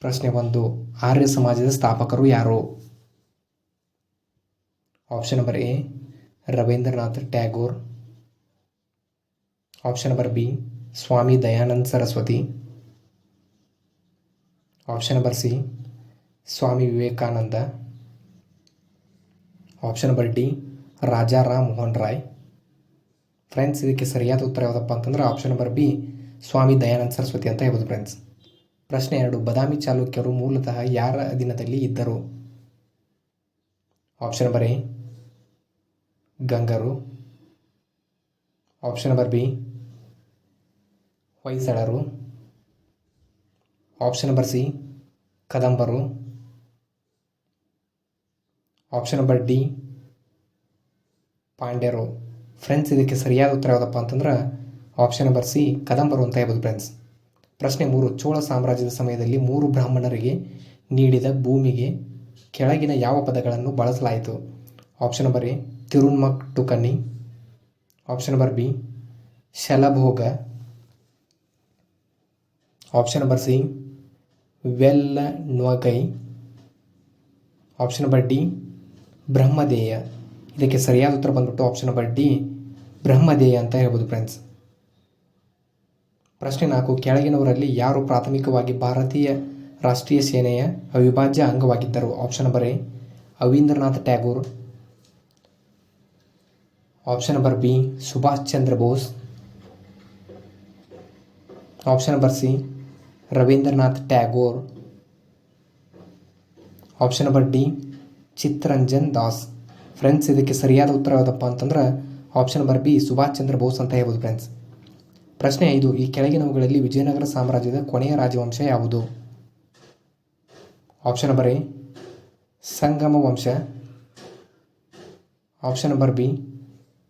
ಪ್ರಶ್ನೆ 1. ಆರ್ಯ ಸಮಾಜದ ಸ್ಥಾಪಕರು ಯಾರು? Option number A Rabindranath Tagore. Option number B Swami Dayananda Saraswati. Option number C Swami Vivekananda. Option number D Raja Ram Mohan Roy. Friends, ಇದಕ್ಕೆ ಸರಿಯಾದ ಉತ್ತರ ಯಾವುದಪ್ಪ ಅಂತಂದ್ರೆ option number B Swami Dayananda Saraswati ಅಂತ ಹೇಳ್ಬೋದು ಫ್ರೆಂಡ್ಸ್. ಪ್ರಶ್ನೆ 2. ಬದಾಮಿ ಚಾಲುಕ್ಯರು ಮೂಲತಃ ಯಾರ ಅಧೀನದಲ್ಲಿ ಇದ್ದರು? ಆಪ್ಷನ್ ನಂಬರ್ ಎ ಗಂಗರು. ಆಪ್ಷನ್ ನಂಬರ್ ಬಿ ಹೊಯ್ಸಳರು. ಆಪ್ಷನ್ ನಂಬರ್ ಸಿ ಕದಂಬರು. ಆಪ್ಷನ್ ನಂಬರ್ ಡಿ ಪಾಂಡ್ಯರು. ಫ್ರೆಂಡ್ಸ್, ಇದಕ್ಕೆ ಸರಿಯಾದ ಉತ್ತರ ಯಾವುದಪ್ಪ ಅಂತಂದ್ರೆ ಆಪ್ಷನ್ ನಂಬರ್ ಸಿ ಕದಂಬರು ಅಂತ ಹೇಳ್ಬೋದು ಫ್ರೆಂಡ್ಸ್. ಪ್ರಶ್ನೆ 3. ಚೋಳ ಸಾಮ್ರಾಜ್ಯದ ಸಮಯದಲ್ಲಿ 3 ಬ್ರಾಹ್ಮಣರಿಗೆ ನೀಡಿದ ಭೂಮಿಗೆ ಕೆಳಗಿನ ಯಾವ ಪದಗಳನ್ನು ಬಳಸಲಾಯಿತು? ಆಪ್ಷನ್ ನಂಬರ್ ಎ ತಿರುನ್ಮಟ್ಟುಕನ್ನಿ. ಆಪ್ಷನ್ ನಂಬರ್ ಬಿ ಶಲಭೋಗ. ಆಪ್ಷನ್ ನಂಬರ್ ಸಿ ವೆಲ್ಲನೊಗೈ. ಆಪ್ಷನ್ ನಂಬರ್ ಡಿ ಬ್ರಹ್ಮದೇಯ. ಇದಕ್ಕೆ ಸರಿಯಾದ ಉತ್ತರ ಬಂದ್ಬಿಟ್ಟು ಆಪ್ಷನ್ ನಂಬರ್ ಡಿ ಬ್ರಹ್ಮದೇಯ ಅಂತ ಹೇಳ್ಬೋದು ಫ್ರೆಂಡ್ಸ್. ಪ್ರಶ್ನೆ 4. ಕೆಳಗಿನವರಲ್ಲಿ ಯಾರು ಪ್ರಾಥಮಿಕವಾಗಿ ಭಾರತೀಯ ರಾಷ್ಟ್ರೀಯ ಸೇನೆಯ ಅವಿಭಾಜ್ಯ ಅಂಗವಾಗಿದ್ದರು? Option number A Avindranath Tagore. Option number B Subhash Chandra Bose. Option number C Rabindranath Tagore. Option number D Chittaranjan Das. Friends, ಇದಕ್ಕೆ ಸರಿಯಾದ ಉತ್ತರ ಯಾವುದಪ್ಪ ಅಂತಂದ್ರೆ option number B Subhash Chandra Bose ಅಂತ ಹೇಳ್ಬೋದು ಫ್ರೆಂಡ್ಸ್. ಪ್ರಶ್ನೆ 5. ಈ ಕೆಳಗಿನವುಗಳಲ್ಲಿ ವಿಜಯನಗರ ಸಾಮ್ರಾಜ್ಯದ ಕೊನೆಯ ರಾಜವಂಶ ಯಾವುದು? ಆಪ್ಷನ್ ನಂಬರ್ ಎ ಸಂಗಮ ವಂಶ. ಆಪ್ಷನ್ ನಂಬರ್ ಬಿ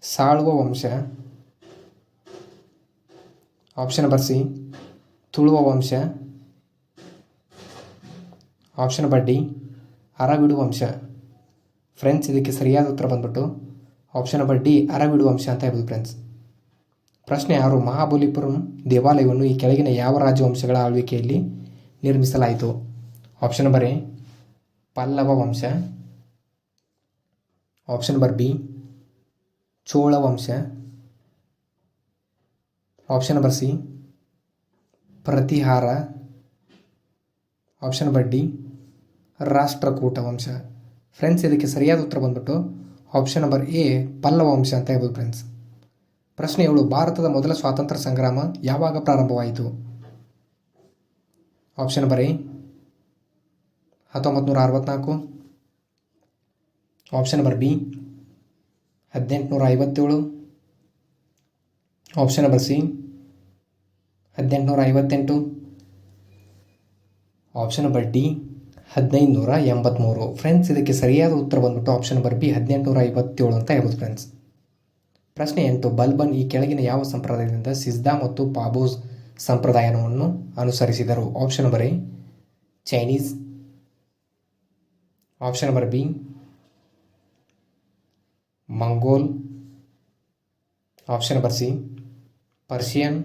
ಸಾಳುವ ವಂಶ. ಆಪ್ಷನ್ ನಂಬರ್ ಸಿ ತುಳುವ ವಂಶ. ಆಪ್ಷನ್ ನಂಬರ್ ಡಿ ಅರವಿಡು ವಂಶ. ಫ್ರೆಂಡ್ಸ್, ಇದಕ್ಕೆ ಸರಿಯಾದ ಉತ್ತರ ಬಂದ್ಬಿಟ್ಟು ಆಪ್ಷನ್ ನಂಬರ್ ಡಿ ಅರವಿಡು ವಂಶ ಅಂತ ಹೇಳ್ಬೋದು ಫ್ರೆಂಡ್ಸ್. ಪ್ರಶ್ನೆ 6. ಮಹಾಬಲಿಪುರಂ ದೇವಾಲಯವನ್ನು ಈ ಕೆಳಗಿನ ಯಾವ ರಾಜವಂಶಗಳ ಆಳ್ವಿಕೆಯಲ್ಲಿ ನಿರ್ಮಿಸಲಾಯಿತು? ಆಪ್ಷನ್ ನಂಬರ್ ಎ ಪಲ್ಲವ ವಂಶ. ಆಪ್ಷನ್ ನಂಬರ್ ಬಿ ಚೋಳ ವಂಶ. Option number C Pratihara. Option number D Rashtrakuta ವಂಶ. ಫ್ರೆಂಡ್ಸ್, ಇದಕ್ಕೆ ಸರಿಯಾದ ಉತ್ತರ ಬಂದ್ಬಿಟ್ಟು ಆಪ್ಷನ್ ನಂಬರ್ ಎ ಪಲ್ಲವ ವಂಶ ಅಂತ ಹೇಳ್ಬೋದು ಫ್ರೆಂಡ್ಸ್. ಪ್ರಶ್ನೆ 7. ಭಾರತದ ಮೊದಲ ಸ್ವಾತಂತ್ರ್ಯ ಸಂಗ್ರಾಮ ಯಾವಾಗ ಪ್ರಾರಂಭವಾಯಿತು? Option number A 1964. Option number B 1857. Option number C 1858. Option number D 1583. Friends, ಇದಕ್ಕೆ ಸರಿಯಾದ ಉತ್ತರ ಬಂದ್ಬಿಟ್ಟು ಆಪ್ಷನ್ ನಂಬರ್ ಬಿ 1857 ಅಂತ ಹೇಳ್ಬೋದು ಫ್ರೆಂಡ್ಸ್. ಪ್ರಶ್ನೆ 8. ಬಲ್ಬನ್ ಈ ಕೆಳಗಿನ ಯಾವ ಸಂಪ್ರದಾಯದಿಂದ ಸಿಜ್ದಾ ಮತ್ತು ಪಾಬೋಸ್ ಸಂಪ್ರದಾಯವನ್ನು ಅನುಸರಿಸಿದರು? Option number A Chinese. Option number B Mongol. Option number C Persian.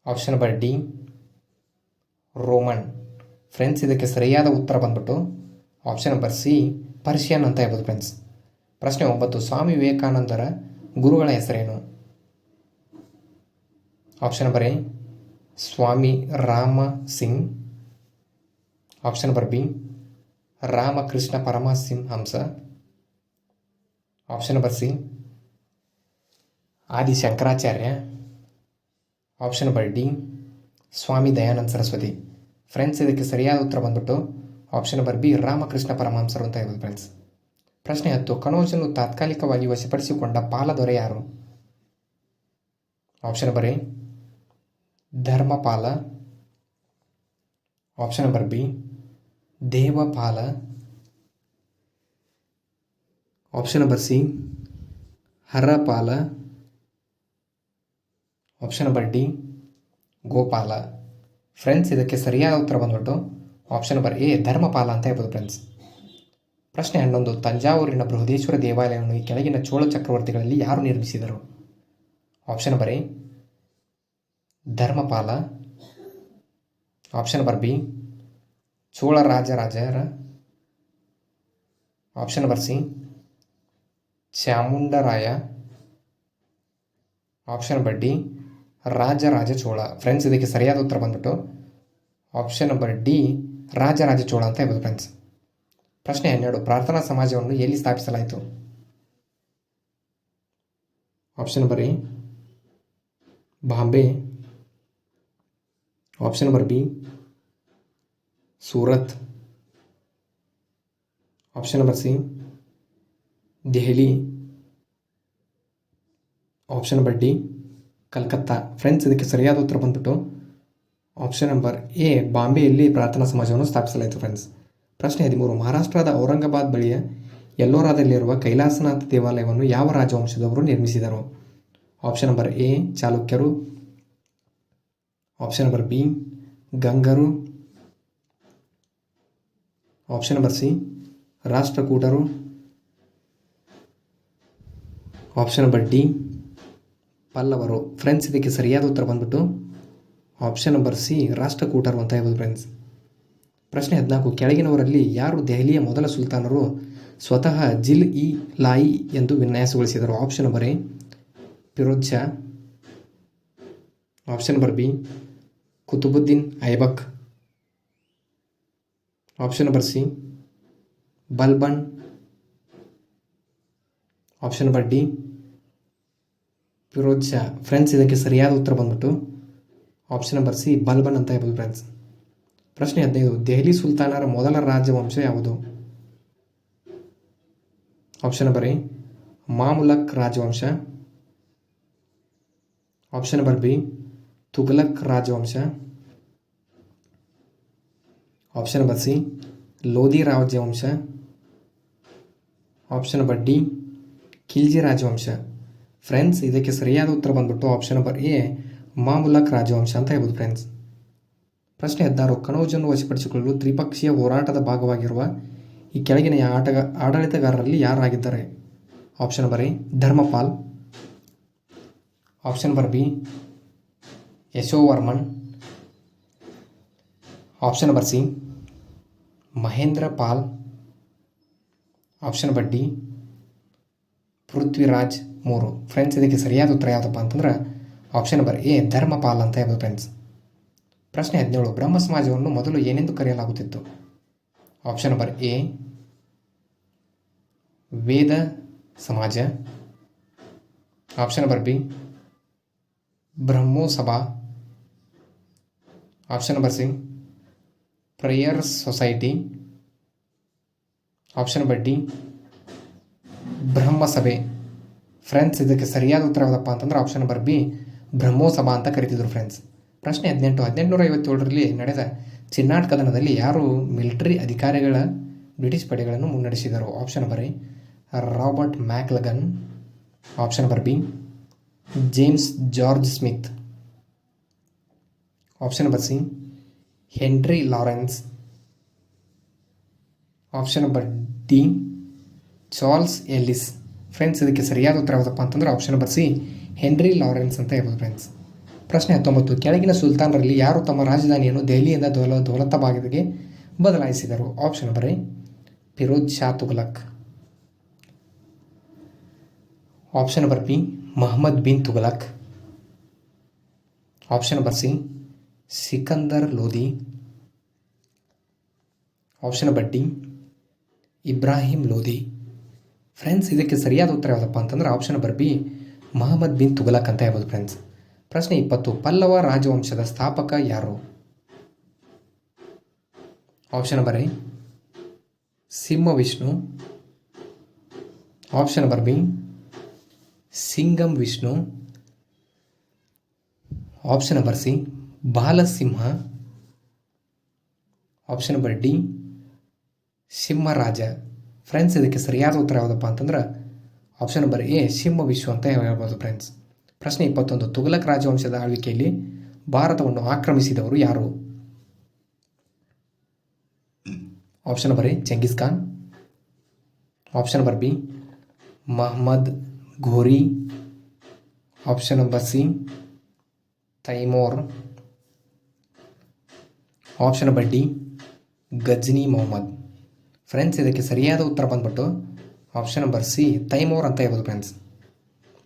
Option number D Roman. Friends, ಇದಕ್ಕೆ ಸರಿಯಾದ ಉತ್ತರ ಬಂದ್ಬಿಟ್ಟು ಆಪ್ಷನ್ ನಂಬರ್ ಸಿ ಪರ್ಷಿಯನ್ ಅಂತ ಹೇಳ್ಬೋದು ಫ್ರೆಂಡ್ಸ್. ಪ್ರಶ್ನೆ 9. ಸ್ವಾಮಿ ವಿವೇಕಾನಂದರ ಗುರುಗಳ ಹೆಸರೇನು? Option number A Swami Rama Singh. Option number B Ramakrishna Paramahamsa. Option number C Adi Shankaracharya. Option number D Swami Dayananda Saraswati. Friends, ಇದಕ್ಕೆ ಸರಿಯಾದ ಉತ್ತರ ಬಂದ್ಬಿಟ್ಟು ಆಪ್ಷನ್ ನಂಬರ್ ಬಿ ರಾಮಕೃಷ್ಣ ಪರಮಹಂಸರು ಅಂತ ಹೇಳ್ಬೋದು ಫ್ರೆಂಡ್ಸ್. ಪ್ರಶ್ನೆ 10. ಕನೌಜನ್ನು ತಾತ್ಕಾಲಿಕವಾಗಿ ವಶಪಡಿಸಿಕೊಂಡ ಪಾಲದೊರೆ ಯಾರು? Option number A Dharmapala. Option number B Devapala. Option number C Harapala. Option number D Gopala. Friends, ಇದಕ್ಕೆ ಸರಿಯಾದ ಉತ್ತರ ಬಂದ್ಬಿಟ್ಟು ಆಪ್ಷನ್ ನಂಬರ್ ಎ ಧರ್ಮಪಾಲ ಅಂತ ಹೇಳ್ಬೋದು ಫ್ರೆಂಡ್ಸ್. ಪ್ರಶ್ನೆ 11. ತಂಜಾವೂರಿನ ಬೃಹದೇಶ್ವರ ದೇವಾಲಯವನ್ನು ಈ ಕೆಳಗಿನ ಚೋಳ ಚಕ್ರವರ್ತಿಗಳಲ್ಲಿ ಯಾರು ನಿರ್ಮಿಸಿದರು? Option number A Dharmapala. Option number B Chola ರಾಜರ. Option number C Chamundaraya. Option number D Rajaraja Chola. Friends ಇದಕ್ಕೆ ಸರಿಯಾದ ಉತ್ತರ ಬಂದ್ಬಿಟ್ಟು option number D Rajaraja Chola ಅಂತ ಹೇಳ್ಬೋದು ಫ್ರೆಂಡ್ಸ್. ಪ್ರಶ್ನೆ 12 ಪ್ರಾರ್ಥನಾ ಸಮಾಜವನ್ನು ಎಲ್ಲಿ ಸ್ಥಾಪಿಸಲಾಯಿತು? Option number A Bombay. Option number B Surat. Option number C Delhi. Option number D Calcutta. Friends ಇದಕ್ಕೆ ಸರಿಯಾದ ಉತ್ತರ ಬಂದ್ಬಿಟ್ಟು ಆಪ್ಷನ್ ನಂಬರ್ ಎ ಬಾಂಬೆಯಲ್ಲಿ ಪ್ರಾರ್ಥನಾ ಸಮಾಜವನ್ನು ಸ್ಥಾಪಿಸಲಾಯಿತು ಫ್ರೆಂಡ್ಸ್. ಪ್ರಶ್ನೆ 13 ಮಹಾರಾಷ್ಟ್ರದ ಔರಂಗಾಬಾದ್ ಬಳಿಯ ಎಲ್ಲೋರಾದಲ್ಲಿರುವ ಕೈಲಾಸನಾಥ ದೇವಾಲಯವನ್ನು ಯಾವ ರಾಜವಂಶದವರು ನಿರ್ಮಿಸಿದರು? ಆಪ್ಷನ್ ನಂಬರ್ ಎ ಚಾಲುಕ್ಯರು. ಆಪ್ಷನ್ ನಂಬರ್ ಬಿ ಗಂಗರು. ಆಪ್ಷನ್ ನಂಬರ್ ಸಿ ರಾಷ್ಟ್ರಕೂಟರು. ಆಪ್ಷನ್ ನಂಬರ್ ಡಿ ಪಲ್ಲವರು. ಫ್ರೆಂಡ್ಸ್ ಇದಕ್ಕೆ ಸರಿಯಾದ ಉತ್ತರ ಬಂದ್ಬಿಟ್ಟು ಆಪ್ಷನ್ ನಂಬರ್ ಸಿ ರಾಷ್ಟ್ರಕೂಟರು ಅಂತ ಹೇಳ್ಬೋದು ಫ್ರೆಂಡ್ಸ್. ಪ್ರಶ್ನೆ 14 ಕೆಳಗಿನವರಲ್ಲಿ ಯಾರು ದೆಹಲಿಯ ಮೊದಲ ಸುಲ್ತಾನರು ಸ್ವತಃ ಜಿಲ್-ಇ-ಲಾಯಿ ಎಂದು ವಿನ್ಯಾಸಗೊಳಿಸಿದರು? Option number A Firoz Shah. Option number B Qutubuddin Aibak. Option number C Balban. Option number D Firoz Shah. Friends ಇದಕ್ಕೆ ಸರಿಯಾದ ಉತ್ತರ ಬಂದ್ಬಿಟ್ಟು ಆಪ್ಷನ್ ನಂಬರ್ ಸಿ ಬಲ್ಬನ್ ಅಂತ ಹೇಳ್ಬೋದು ಫ್ರೆಂಡ್ಸ್. ಪ್ರಶ್ನೆ 15 ದೆಹಲಿ ಸುಲ್ತಾನರ ಮೊದಲ ರಾಜವಂಶ ಯಾವುದು? ಆಪ್ಷನ್ ನಂಬರ್ ಎ ಮಾಮುಲಕ್ ರಾಜವಂಶ. ಆಪ್ಷನ್ ನಂಬರ್ ಬಿ ತುಘಲಕ್ ರಾಜವಂಶ. ಆಪ್ಷನ್ ನಂಬರ್ ಸಿ ಲೋಧಿ ರಾಜವಂಶ. ಆಪ್ಷನ್ ನಂಬರ್ ಡಿ ಖಿಲ್ಜಿ ರಾಜವಂಶ. ಫ್ರೆಂಡ್ಸ್ ಇದಕ್ಕೆ ಸರಿಯಾದ ಉತ್ತರ ಬಂದ್ಬಿಟ್ಟು ಆಪ್ಷನ್ ನಂಬರ್ ಎ ಮಾಮುಲಕ್ ರಾಜವಂಶ ಅಂತ ಹೇಳ್ಬೋದು ಫ್ರೆಂಡ್ಸ್. ಪ್ರಶ್ನೆ 16 ಕನೌಜನ್ನು ವಶಪಡಿಸಿಕೊಳ್ಳಲು ತ್ರಿಪಕ್ಷೀಯ ಹೋರಾಟದ ಭಾಗವಾಗಿರುವ ಈ ಕೆಳಗಿನ ಆಡಳಿತಗಾರರಲ್ಲಿ ಯಾರಾಗಿದ್ದಾರೆ? Option number A Dharmapal. Option number B Yashovarman. Option number C Mahendra Pal. Option number D Prithviraj 3. Friends ಇದಕ್ಕೆ ಸರಿಯಾದ ಉತ್ತರ ಯಾವುದಪ್ಪ ಅಂತಂದ್ರೆ ಆಪ್ಷನ್ ನಂಬರ್ ಎ ಧರ್ಮಪಾಲ್ ಅಂತ ಹೇಳ್ಬೋದು ಫ್ರೆಂಡ್ಸ್. ಪ್ರಶ್ನೆ 17 ಬ್ರಹ್ಮ ಸಮಾಜವನ್ನು ಮೊದಲು ಏನೆಂದು ಕರೆಯಲಾಗುತ್ತಿತ್ತು? ಆಪ್ಷನ್ ನಂಬರ್ ಎ ವೇದ ಸಮಾಜ. Option number B Brahmo Sabha. Option number C prayers society. Option number D ಬ್ರಹ್ಮಸಭೆ. ಫ್ರೆಂಡ್ಸ್ ಇದಕ್ಕೆ ಸರಿಯಾದ ಉತ್ತರ ಯಾವುದಪ್ಪ ಅಂತಂದ್ರೆ ಆಪ್ಷನ್ ನಂಬರ್ ಬಿ ಬ್ರಹ್ಮೋಸಭಾ ಅಂತ ಕರೀತಿದ್ರು ಫ್ರೆಂಡ್ಸ್. ಪ್ರಶ್ನೆ 18 1857ರಲ್ಲಿ ನಡೆದ ಚಿನ್ನಾಟ್ ಕದನದಲ್ಲಿ ಯಾರು ಮಿಲಿಟರಿ ಅಧಿಕಾರಿಗಳ ಬ್ರಿಟಿಷ್ ಪಡೆಗಳನ್ನು ಮುನ್ನಡೆಸಿದರು? Option number A Robert McLagan. Option number B James George Smith. Option number C Henry Lawrence. Option number D Charles Ellis. Friends ಇದಕ್ಕೆ ಸರಿಯಾದ ಉತ್ತರ ಯಾವುದಪ್ಪ ಅಂತಂದ್ರೆ option number C Henry Lawrence ಅಂತ ಹೇಳ್ಬೋದು ಫ್ರೆಂಡ್ಸ್. ಪ್ರಶ್ನೆ 19 ಕೆಳಗಿನ ಸುಲ್ತಾನರಲ್ಲಿ ಯಾರು ತಮ್ಮ ರಾಜಧಾನಿಯನ್ನು ದೆಹಲಿಯಿಂದ ದೌಲತಾಬಾದ್ಗೆ ಬದಲಾಯಿಸಿದರು? Option number A Firoz Shah Tughlaq. Option number B Mohammad bin Tughlaq. Option number C Sikandar Lodi. Option number D Ibrahim Lodi. Friends ಇದಕ್ಕೆ ಸರಿಯಾದ ಉತ್ತರ ಯಾವುದಪ್ಪ ಅಂತಂದ್ರೆ option number B Mohammad bin Tughlaq ಅಂತ ಹೇಳ್ಬೋದು ಫ್ರೆಂಡ್ಸ್. ಪ್ರಶ್ನೆ 20 ಪಲ್ಲವ ರಾಜವಂಶದ ಸ್ಥಾಪಕ ಯಾರು? Option number A Simha Vishnu. Option number B Singam Vishnu. Option number C Balasimha. Option number D Simharaja. Friends ಇದಕ್ಕೆ ಸರಿಯಾದ ಉತ್ತರ ಯಾವುದಪ್ಪ ಅಂತಂದ್ರೆ ಆಪ್ಷನ್ ನಂಬರ್ ಎ ಸಿಂಹ ವಿಶ್ವ ಅಂತ ಹೇಳ್ಬೋದು ಫ್ರೆಂಡ್ಸ್. ಪ್ರಶ್ನೆ 21 ತುಘಲಕ್ ರಾಜವಂಶದ ಆಳ್ವಿಕೆಯಲ್ಲಿ ಭಾರತವನ್ನು ಆಕ್ರಮಿಸಿದವರು ಯಾರು? Option number A Genghis Khan. Option number B Mahammad Ghori. Option number C Timur. Option number D Ghazni Mohammad. Friends ಇದಕ್ಕೆ ಸರಿಯಾದ ಉತ್ತರ ಬಂದ್ಬಿಟ್ಟು ಆಪ್ಷನ್ ನಂಬರ್ ಸಿ ತೈಮೂರ್ ಅಂತ ಹೇಳ್ಬೋದು ಫ್ರೆಂಡ್ಸ್.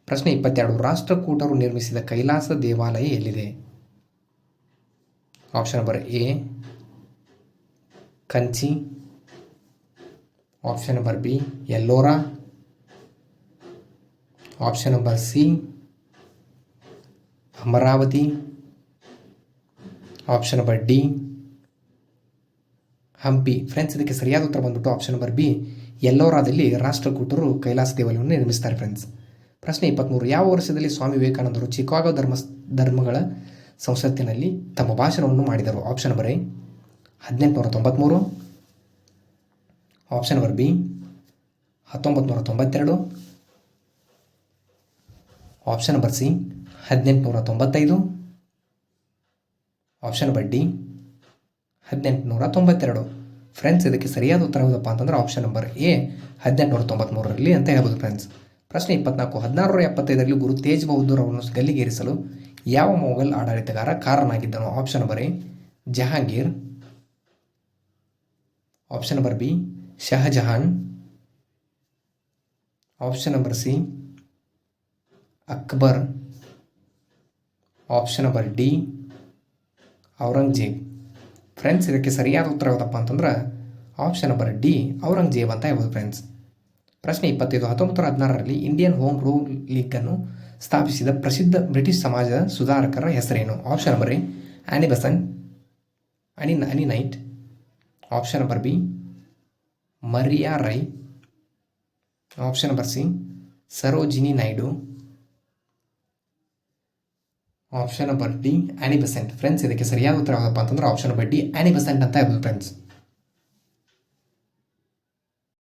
ಪ್ರಶ್ನೆ 22 ರಾಷ್ಟ್ರಕೂಟರು ನಿರ್ಮಿಸಿದ ಕೈಲಾಸ ದೇವಾಲಯ ಎಲ್ಲಿದೆ? Option number A Kanchi, option number B Ellora, option number C Amaravati, option number D Hampi. Friends ಇದಕ್ಕೆ ಸರಿಯಾದ ಉತ್ತರ ಬಂದ್ಬಿಟ್ಟು ಆಪ್ಷನ್ ನಂಬರ್ ಬಿ ಎಲ್ಲೋರಾದಲ್ಲಿ ರಾಷ್ಟ್ರಕೂಟರು ಕೈಲಾಸ ದೇವಾಲಯವನ್ನು ನಿರ್ಮಿಸ್ತಾರೆ ಫ್ರೆಂಡ್ಸ್. ಪ್ರಶ್ನೆ 23 ಯಾವ ವರ್ಷದಲ್ಲಿ ಸ್ವಾಮಿ ವಿವೇಕಾನಂದರು ಚಿಕಾಗೋ ಧರ್ಮಗಳ ಸಂಸತ್ತಿನಲ್ಲಿ ತಮ್ಮ ಭಾಷಣವನ್ನು ಮಾಡಿದರು? Option number A 1893, option number B 1992, option number C 1895, option number D 1892. Friends ಇದಕ್ಕೆ ಸರಿಯಾದ ಉತ್ತರ ಯಾವುದಪ್ಪ ಅಂತಂದ್ರೆ ಆಪ್ಷನ್ ನಂಬರ್ ಎ 1893ರಲ್ಲಿ ಅಂತ ಹೇಳ್ಬೋದು ಫ್ರೆಂಡ್ಸ್. ಪ್ರಶ್ನೆ 24 1675ರಲ್ಲಿ ಗುರು ತೇಜ್ ಬಹದ್ದೂರ್ ಅವರನ್ನು ಗಲ್ಲಿಗೇರಿಸಲು ಯಾವ ಮೊಘಲ್ ಆಡಳಿತಗಾರ ಕಾರಣನಾಗಿದ್ದನು? Option number A Jahangir, option number B Shahjahan, option number C Akbar, option number D Aurangzeb. Friends ಇದಕ್ಕೆ ಸರಿಯಾದ ಉತ್ತರ ಯಾವುದಪ್ಪ ಅಂತಂದ್ರೆ ಆಪ್ಷನ್ ನಂಬರ್ ಡಿ ಔರಂಗಜೇಬ್ ಅಂತ ಹೇಳ್ಬೋದು ಫ್ರೆಂಡ್ಸ್. ಪ್ರಶ್ನೆ 25 1916ರಲ್ಲಿ ಇಂಡಿಯನ್ ಹೋಮ್ ರೂಲ್ ಲೀಗನ್ನು ಸ್ಥಾಪಿಸಿದ ಪ್ರಸಿದ್ಧ ಬ್ರಿಟಿಷ್ ಸಮಾಜದ ಸುಧಾರಕರ ಹೆಸರೇನು? Option number A Annie Besant, Annie Knight, option number B Maria Rai, option number C Sarojini Naidu, option number D Annie Besant. Friends ಇದಕ್ಕೆ ಸರಿಯಾದ ಉತ್ತರ ಯಾವುದಪ್ಪ ಅಂತಂದ್ರೆ option number D Annie Besant ಅಂತ ಹೇಳ್ಬೋದು ಫ್ರೆಂಡ್ಸ್.